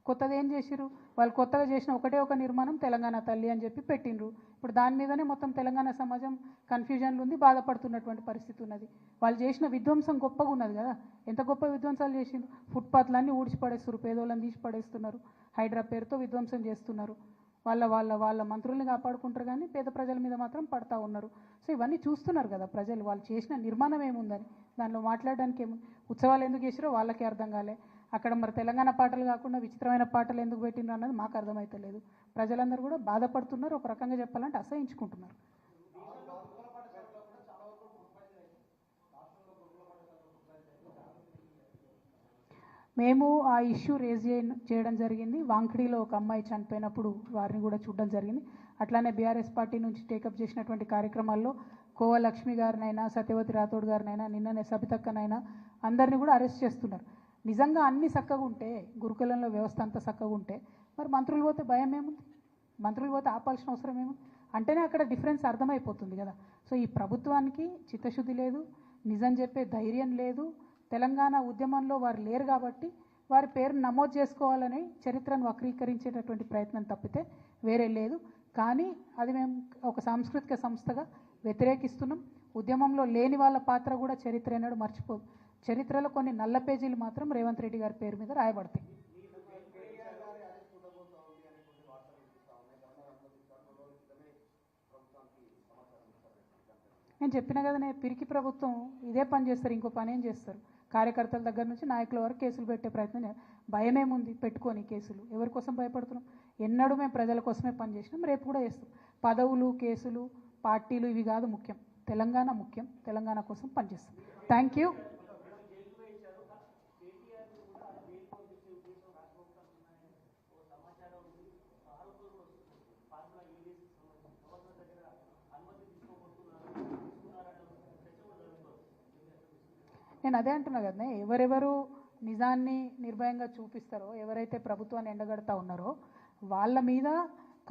కొత్తది ఏం చేసిర్రు? వాళ్ళు కొత్తగా చేసిన ఒకటే ఒక నిర్మాణం తెలంగాణ తల్లి అని చెప్పి పెట్టిండ్రు. ఇప్పుడు దాని మీదనే మొత్తం తెలంగాణ సమాజం కన్ఫ్యూజన్లు ఉంది, బాధపడుతున్నటువంటి పరిస్థితి ఉన్నది. వాళ్ళు చేసిన విధ్వంసం గొప్పగా ఉన్నది కదా. ఎంత గొప్ప విధ్వంసాలు చేసిండ్రు. ఫుట్పాత్లన్నీ ఊడ్చి పడేస్తున్నారు, పేదోళ్ళని తీసి పడేస్తున్నారు, హైడ్రా పేరుతో విధ్వంసం చేస్తున్నారు. వాళ్ళ మంత్రుల్ని కాపాడుకుంటారు కానీ పేద ప్రజల మీద మాత్రం పడతా ఉన్నారు. సో ఇవన్నీ చూస్తున్నారు కదా ప్రజలు. వాళ్ళు చేసిన నిర్మాణం ఏముందని దానిలో మాట్లాడడానికి ఉత్సవాలు ఎందుకు చేసిరో వాళ్ళకి అర్థం కాలే. అక్కడ మరి తెలంగాణ పాటలు కాకుండా విచిత్రమైన పాటలు ఎందుకు పెట్టిండ్రు అన్నది మాకు అర్థమైతలేదు. ప్రజలందరూ కూడా బాధపడుతున్నారు, ఒక రకంగా చెప్పాలంటే అసహించుకుంటున్నారు. మేము ఆ ఇష్యూ రేజ్ చేయడం జరిగింది. వాంఖడిలో ఒక అమ్మాయి చనిపోయినప్పుడు వారిని కూడా చూడడం జరిగింది. అట్లానే బీఆర్ఎస్ పార్టీ నుంచి టేకప్ చేసినటువంటి కార్యక్రమాల్లో కోవ లక్ష్మి గారినైనా, సత్యవతి రాథోడ్ గారినైనా, నిన్ననే సబితక్కనైనా అందరినీ కూడా అరెస్ట్ చేస్తున్నారు. నిజంగా అన్ని చక్కగా ఉంటే, గురుకులంలో వ్యవస్థ అంతా చక్కగా ఉంటే మరి మంత్రులు పోతే భయం ఏముంది? మంత్రులు పోతే ఆపాల్సిన అవసరం ఏముంది? అంటేనే అక్కడ డిఫరెన్స్ అర్థమైపోతుంది కదా. సో ఈ ప్రభుత్వానికి చిత్తశుద్ధి లేదు, నిజం చెప్పే ధైర్యం లేదు. తెలంగాణ ఉద్యమంలో వారు లేరు కాబట్టి వారి పేరు నమోదు చేసుకోవాలని చరిత్రను వక్రీకరించేటటువంటి ప్రయత్నం తప్పితే వేరే లేదు. కానీ అది మేము ఒక సాంస్కృతిక సంస్థగా వ్యతిరేకిస్తున్నాం. ఉద్యమంలో లేని వాళ్ళ పాత్ర కూడా చరిత్ర అనేది మర్చిపోదు. చరిత్రలో కొన్ని నల్ల పేజీలు మాత్రం రేవంత్ రెడ్డి గారి పేరు మీద రాయబడతాయి. నేను చెప్పిన కదనే, పిరికి ప్రభుత్వం ఇదే పని చేస్తారు, ఇంకో పని ఏం చేస్తారు? కార్యకర్తల దగ్గర నుంచి నాయకుల వరకు కేసులు పెట్టే ప్రయత్నం. భయమేముంది పెట్టుకొని కేసులు? ఎవరి కోసం భయపడుతున్నాం? ఎన్నడూ మేము ప్రజల కోసమే పనిచేసినాం, రేపు కూడా చేస్తాం. పదవులు, కేసులు, పార్టీలు ఇవి కాదు ముఖ్యం, తెలంగాణ ముఖ్యం. తెలంగాణ కోసం పనిచేస్తాం. Thank you. నేను అదే అంటున్నా కదనే, ఎవరెవరు నిజాన్ని నిర్భయంగా చూపిస్తారో, ఎవరైతే ప్రభుత్వాన్ని ఎండగడతా ఉన్నారో వాళ్ళ మీద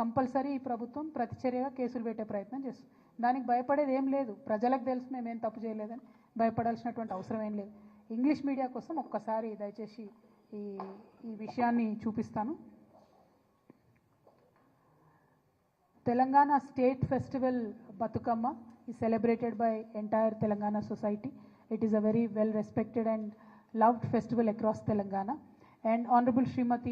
కంపల్సరీ ఈ ప్రభుత్వం ప్రతిచర్యగా కేసులు పెట్టే ప్రయత్నం చేస్తుంది. దానికి భయపడేది ఏం లేదు. ప్రజలకు తెలుసు మేమేం తప్పు చేయలేదని, భయపడాల్సినటువంటి అవసరం ఏం లేదు. ఇంగ్లీష్ మీడియా కోసం ఒక్కసారి దయచేసి ఈ విషయాన్ని చూపిస్తాను. Telangana State Festival Batukama is celebrated by entire Telangana society. It is a very well respected and loved festival across Telangana. And Honorable Srimati